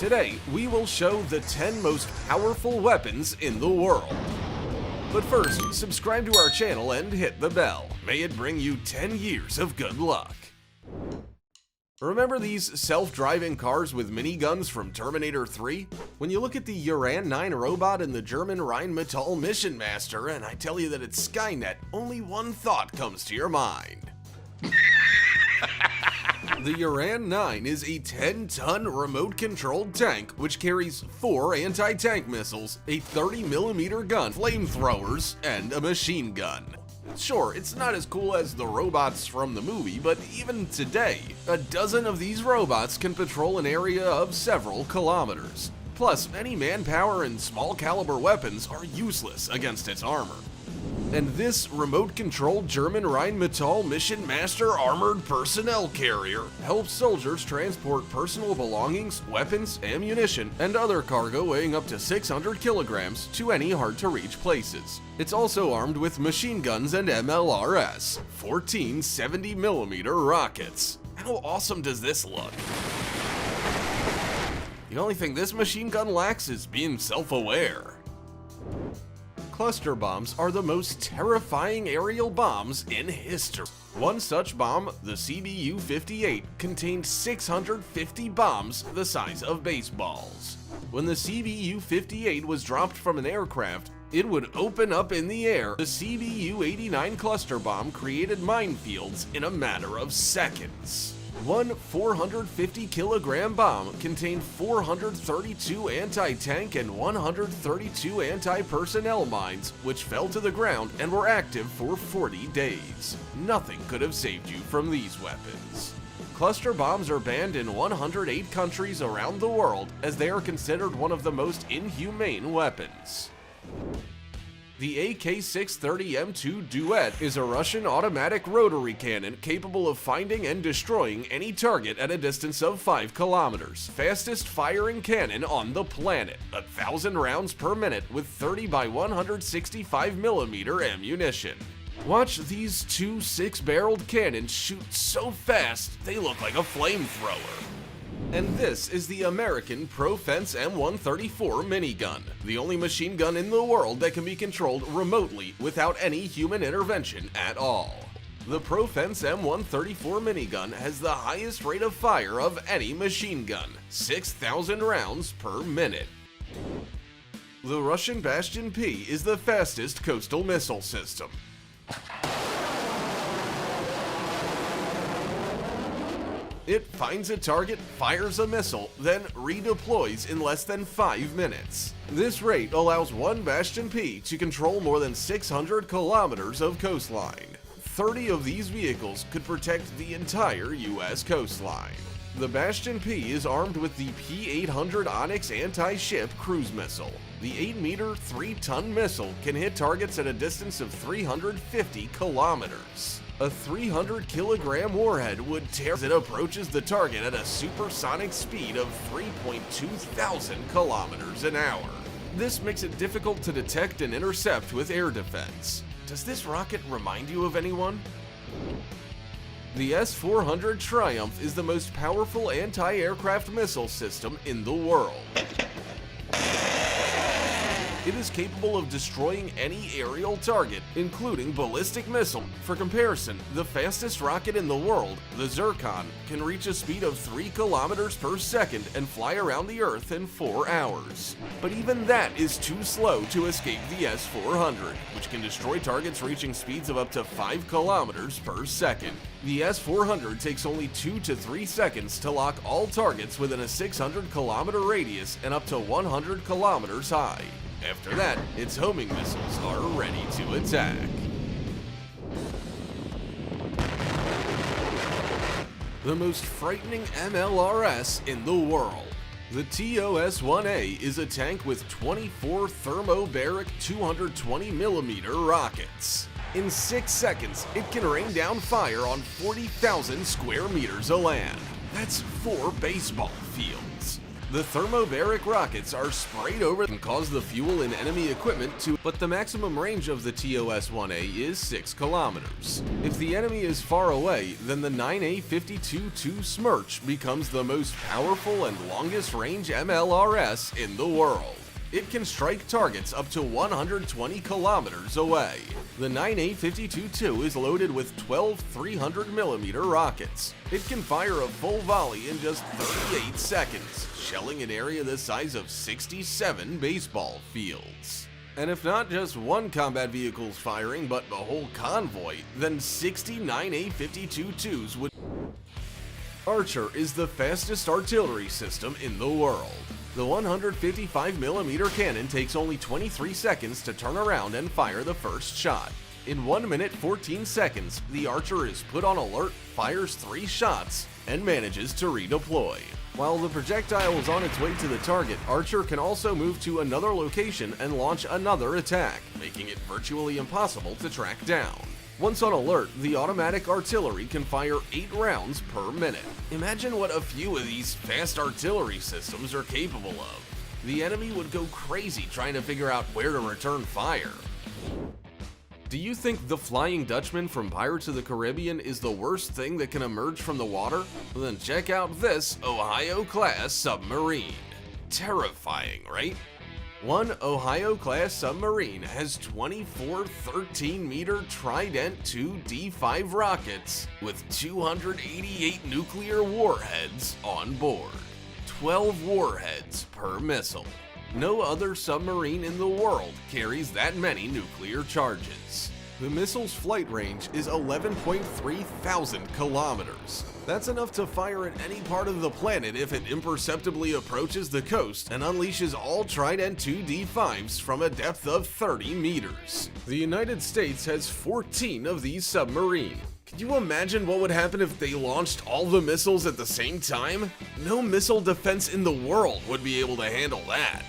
Today, we will show the 10 most powerful weapons in the world. But first, subscribe to our channel and hit the bell. May it bring you 10 years of good luck. Remember these self-driving cars with miniguns from Terminator 3? When you look at the Uran 9 robot and the German Rheinmetall Mission Master and I tell you that it's Skynet, only one thought comes to your mind. The Uran 9 is a 10-ton remote-controlled tank which carries 4 anti-tank missiles, a 30mm gun, flamethrowers, and a machine gun. Sure, it's not as cool as the robots from the movie, but even today, a dozen of these robots can patrol an area of several kilometers. Plus, any manpower and small-caliber weapons are useless against its armor. And this remote-controlled German Rheinmetall Mission Master armored personnel carrier helps soldiers transport personal belongings, weapons, ammunition, and other cargo weighing up to 600 kilograms to any hard-to-reach places. It's also armed with machine guns and MLRS, 14 70mm rockets. How awesome does this look? The only thing this machine gun lacks is being self-aware. Cluster bombs are the most terrifying aerial bombs in history. One such bomb, the CBU-58, contained 650 bombs the size of baseballs. When the CBU-58 was dropped from an aircraft, it would open up in the air. The CBU-89 cluster bomb created minefields in a matter of seconds. One 450-kilogram bomb contained 432 anti-tank and 132 anti-personnel mines, which fell to the ground and were active for 40 days. Nothing could have saved you from these weapons. Cluster bombs are banned in 108 countries around the world as they are considered one of the most inhumane weapons. The AK-630M2 Duet is a Russian automatic rotary cannon capable of finding and destroying any target at a distance of 5 kilometers. Fastest firing cannon on the planet, 1,000 rounds per minute with 30 by 165mm ammunition. Watch these two 6-barreled cannons shoot so fast they look like a flamethrower. And this is the American Pro-Fence M134 minigun, the only machine gun in the world that can be controlled remotely without any human intervention at all. The Pro-Fence M134 minigun has the highest rate of fire of any machine gun, 6,000 rounds per minute. The Russian Bastion P is the fastest coastal missile system. It finds a target, fires a missile, then redeploys in less than 5 minutes. This rate allows one Bastion P to control more than 600 kilometers of coastline. 30 of these vehicles could protect the entire US coastline. The Bastion P is armed with the P-800 Onyx anti-ship cruise missile. The 8-meter, 3-ton missile can hit targets at a distance of 350 kilometers. A 300-kilogram warhead would tear as it approaches the target at a supersonic speed of 3.2 thousand kilometers an hour. This makes it difficult to detect and intercept with air defense. Does this rocket remind you of anyone? The S-400 Triumph is the most powerful anti-aircraft missile system in the world. It is capable of destroying any aerial target, including ballistic missile. For comparison, the fastest rocket in the world, the Zircon, can reach a speed of 3 kilometers per second and fly around the Earth in 4 hours. But even that is too slow to escape the S-400, which can destroy targets reaching speeds of up to 5 kilometers per second. The S-400 takes only 2 to 3 seconds to lock all targets within a 600-kilometer radius and up to 100 kilometers high. After that, its homing missiles are ready to attack. The most frightening MLRS in the world. The TOS-1A is a tank with 24 thermobaric 220mm rockets. In 6 seconds, it can rain down fire on 40,000 square meters of land. That's 4 baseball fields. The thermobaric rockets are sprayed over and cause the fuel in enemy equipment to, but the maximum range of the TOS-1A is 6 kilometers. If the enemy is far away, then the 9A52-2 Smerch becomes the most powerful and longest range MLRS in the world. It can strike targets up to 120 kilometers away. The 9A52-2 is loaded with 12 300mm rockets. It can fire a full volley in just 38 seconds, shelling an area the size of 67 baseball fields. And if not just one combat vehicle's firing, but the whole convoy, then 60 9A52-2s would. Archer is the fastest artillery system in the world. The 155mm cannon takes only 23 seconds to turn around and fire the first shot. In 1 minute 14 seconds, the Archer is put on alert, fires 3 shots, and manages to redeploy. While the projectile is on its way to the target, Archer can also move to another location and launch another attack, making it virtually impossible to track down. Once on alert, the automatic artillery can fire 8 rounds per minute. Imagine what a few of these fast artillery systems are capable of. The enemy would go crazy trying to figure out where to return fire. Do you think the Flying Dutchman from Pirates of the Caribbean is the worst thing that can emerge from the water? Well, then check out this Ohio-class submarine. Terrifying, right? One Ohio-class submarine has 24 13-meter Trident II D5 rockets with 288 nuclear warheads on board. 12 warheads per missile. No other submarine in the world carries that many nuclear charges. The missile's flight range is 11.3 thousand kilometers. That's enough to fire at any part of the planet if it imperceptibly approaches the coast and unleashes all Trident II D5s from a depth of 30 meters. The United States has 14 of these submarines. Can you imagine what would happen if they launched all the missiles at the same time? No missile defense in the world would be able to handle that.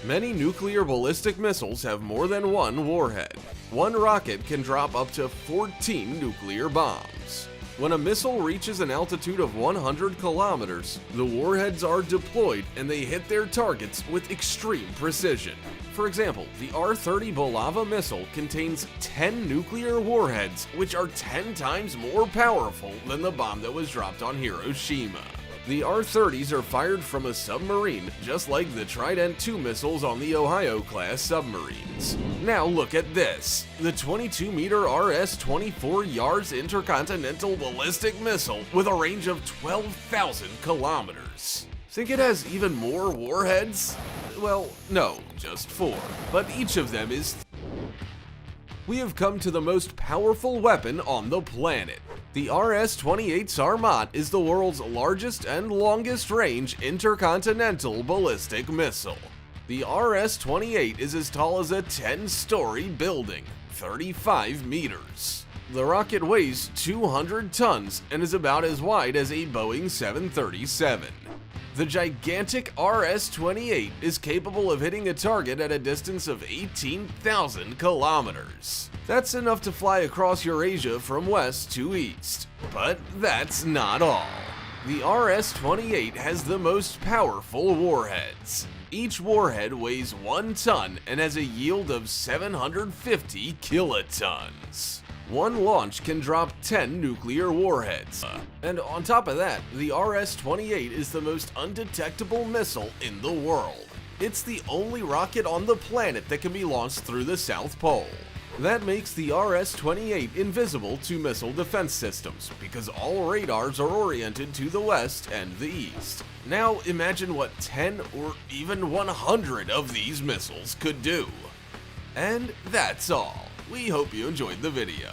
Many nuclear ballistic missiles have more than one warhead. One rocket can drop up to 14 nuclear bombs. When a missile reaches an altitude of 100 kilometers, the warheads are deployed and they hit their targets with extreme precision. For example, the R-30 Bulava missile contains 10 nuclear warheads, which are 10 times more powerful than the bomb that was dropped on Hiroshima. The R-30s are fired from a submarine, just like the Trident II missiles on the Ohio-class submarines. Now look at this. The 22-meter RS-24 Yars intercontinental ballistic missile with a range of 12,000 kilometers. Think it has even more warheads? Well, no, just 4. But each of them is. We have come to the most powerful weapon on the planet. The RS-28 Sarmat is the world's largest and longest range intercontinental ballistic missile. The RS-28 is as tall as a 10-story building, 35 meters. The rocket weighs 200 tons and is about as wide as a Boeing 737. The gigantic RS-28 is capable of hitting a target at a distance of 18,000 kilometers. That's enough to fly across Eurasia from west to east. But that's not all. The RS-28 has the most powerful warheads. Each warhead weighs 1 ton and has a yield of 750 kilotons. One launch can drop 10 nuclear warheads. And on top of that, the RS-28 is the most undetectable missile in the world. It's the only rocket on the planet that can be launched through the South Pole. That makes the RS-28 invisible to missile defense systems, because all radars are oriented to the west and the east. Now imagine what 10 or even 100 of these missiles could do. And that's all. We hope you enjoyed the video.